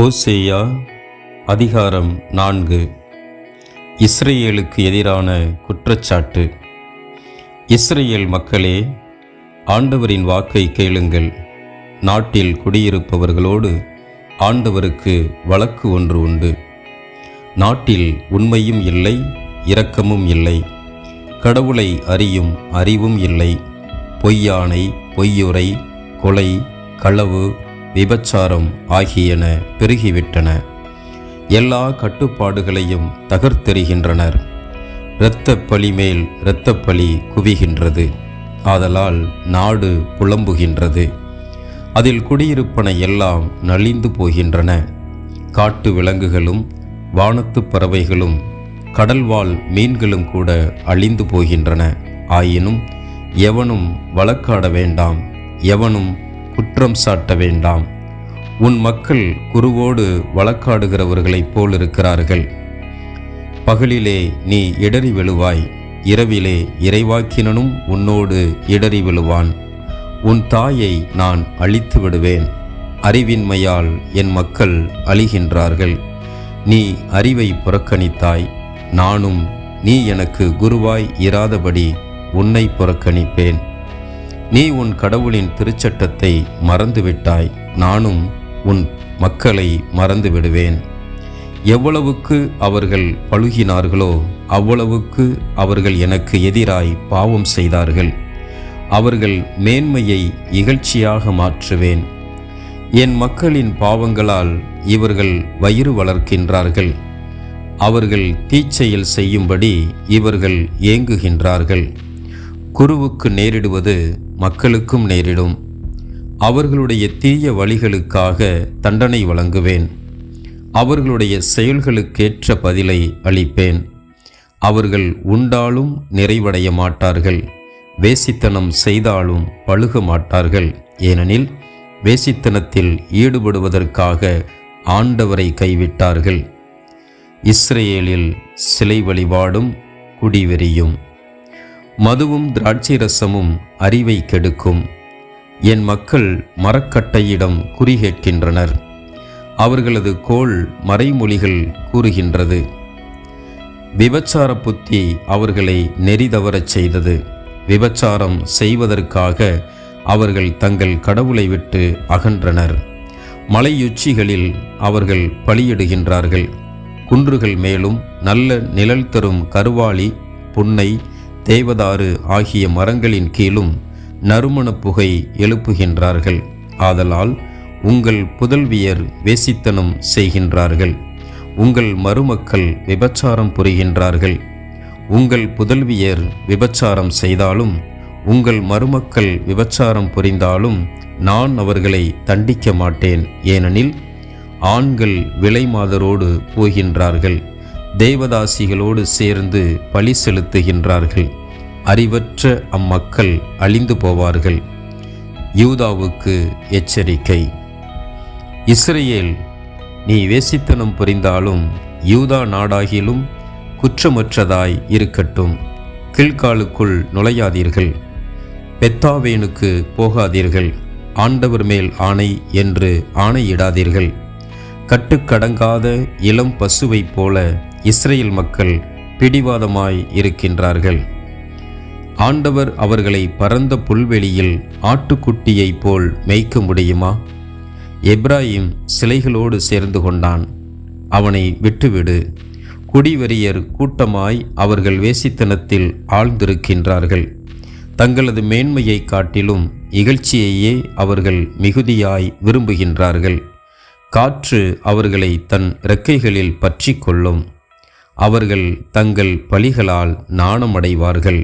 ஓசேயா அதிகாரம் 4. இஸ்ரேலுக்கு எதிரான குற்றச்சாட்டு. இஸ்ரேல் மக்களே, ஆண்டவரின் வாக்கை கேளுங்கள். நாட்டில் குடியிருப்பவர்களோடு ஆண்டவருக்கு வழக்கு ஒன்று உண்டு. நாட்டில் உண்மையும் இல்லை, இரக்கமும் இல்லை. கடவுளை அறியும் அறிவும் இல்லை. பொய்யானை, பொய்யுரை, கொலை, களவு, விபச்சாரம் ஆகியன பெருகிவிட்டன. எல்லா கட்டுப்பாடுகளையும் தகர்த்தெறிகின்றனர். இரத்தப்பழி மேல் இரத்தப்பழி குவிகின்றது. ஆதலால் நாடு புலம்புகின்றது. அதில் குடியிருப்பன எல்லாம் நலிந்து போகின்றன. காட்டு விலங்குகளும் வானத்து பறவைகளும் கடல்வாழ் மீன்களும் கூட அழிந்து போகின்றன. ஆயினும் எவனும் வழக்காட வேண்டாம், எவனும் குற்றம் சாட்ட வேண்டாம். உன் மக்கள் குருவோடு வழக்காடுகிறவர்களைப் போலிருக்கிறார்கள். பகலிலே நீ இடறி விழுவாய், இரவிலே இறைவாக்கினனும் உன்னோடு இடறி விழுவான். உன் தாயை நான் அழித்து விடுவேன். அறிவின்மையால் என் மக்கள் அழிகின்றார்கள். நீ அறிவை புறக்கணித்தாய், நானும் நீ எனக்கு குருவாய் இராதபடி உன்னை புறக்கணிப்பேன். நீ உன் கடவுளின் திருச்சட்டத்தை மறந்துவிட்டாய், நானும் உன் மக்களை மறந்து விடுவேன். எவ்வளவுக்கு அவர்கள் பழுகினார்களோ அவ்வளவுக்கு அவர்கள் எனக்கு எதிராய் பாவம் செய்தார்கள். அவர்கள் மேன்மையை இகழ்ச்சியாக மாற்றுவேன். என் மக்களின் பாவங்களால் இவர்கள் வயிறு வளர்க்கின்றார்கள். அவர்கள் தீச்செயல் செய்யும்படி இவர்கள் ஏங்குகின்றார்கள். குருவுக்கு நேரிடுவது மக்களுக்கும் நேரிடும். அவர்களுடைய தீய வழிகளுக்காக தண்டனை வழங்குவேன். அவர்களுடைய செயல்களுக்கேற்ற பதிலை அளிப்பேன். அவர்கள் உண்டாலும் நிறைவடைய மாட்டார்கள், வேசித்தனம் செய்தாலும் பழுக மாட்டார்கள். ஏனெனில் வேசித்தனத்தில் ஈடுபடுவதற்காக ஆண்டவரை கைவிட்டார்கள். இஸ்ரேலில் சிலை வழிபாடும் குடிவெறியும். மதுவும் திராட்சை ரசமும் அறிவை கெடுக்கும். என் மக்கள் மரக்கட்டையிடம் குறி கேட்கின்றனர். அவர்களது கோல் மறைமொழிகள் கூறுகின்றது. விபச்சார புத்தி அவர்களை நெறிதவரச் செய்தது. விபச்சாரம் செய்வதற்காக அவர்கள் தங்கள் கடவுளை விட்டு அகன்றனர். மலையுச்சிகளில் அவர்கள் பலியிடுகின்றார்கள். குன்றுகள் மேலும் நல்ல நிழல் தரும் கருவாளி, புன்னை, தேவதாறு ஆகிய மரங்களின் கீழும் நறுமண புகை எழுப்புகின்றார்கள். ஆதலால் உங்கள் புதல்வியர் வேசித்தனம் செய்கின்றார்கள். உங்கள் மருமக்கள் விபச்சாரம் புரிகின்றார்கள். உங்கள் புதல்வியர் விபச்சாரம் செய்தாலும் உங்கள் மருமக்கள் விபச்சாரம் புரிந்தாலும் நான் அவர்களை தண்டிக்க மாட்டேன். ஏனெனில் ஆண்கள் விலைமாதரோடு போகின்றார்கள், தேவதாசிகளோடு சேர்ந்து பலி செலுத்துகின்றார்கள். அறிவற்ற அம்மக்கள் அழிந்து போவார்கள். யூதாவுக்கு எச்சரிக்கை. இஸ்ரேல், நீ வேசித்தனம் புரிந்தாலும் யூதா நாடாகிலும் குற்றமற்றதாய் இருக்கட்டும். கில்காலுக்குள் நுழையாதீர்கள், பெத்தாவேனுக்கு போகாதீர்கள். ஆண்டவர் மேல் ஆணை என்று ஆணையிடாதீர்கள். கட்டுக்கடங்காத இளம் பசுவைப் போல இஸ்ரேல் மக்கள் பிடிவாதமாய் இருக்கின்றார்கள். ஆண்டவர் அவர்களை பரந்த புல்வெளியில் ஆட்டுக்குட்டியைப் போல் மேய்க்க முடியுமா? எப்ராயிம் சிலைகளோடு சேர்ந்து கொண்டான், அவனை விட்டுவிடு. குடிவெறியர் கூட்டமாய் அவர்கள் வேசித்தனத்தில் ஆழ்ந்திருக்கின்றார்கள். தங்களது மேன்மையை காட்டிலும் இகழ்ச்சியையே அவர்கள் மிகுதியாய் விரும்புகின்றார்கள். காற்று அவர்களை தன் இறக்கைகளில் பற்றி கொள்ளும். அவர்கள் தங்கள் பழிகளால் நாணமடைவார்கள்.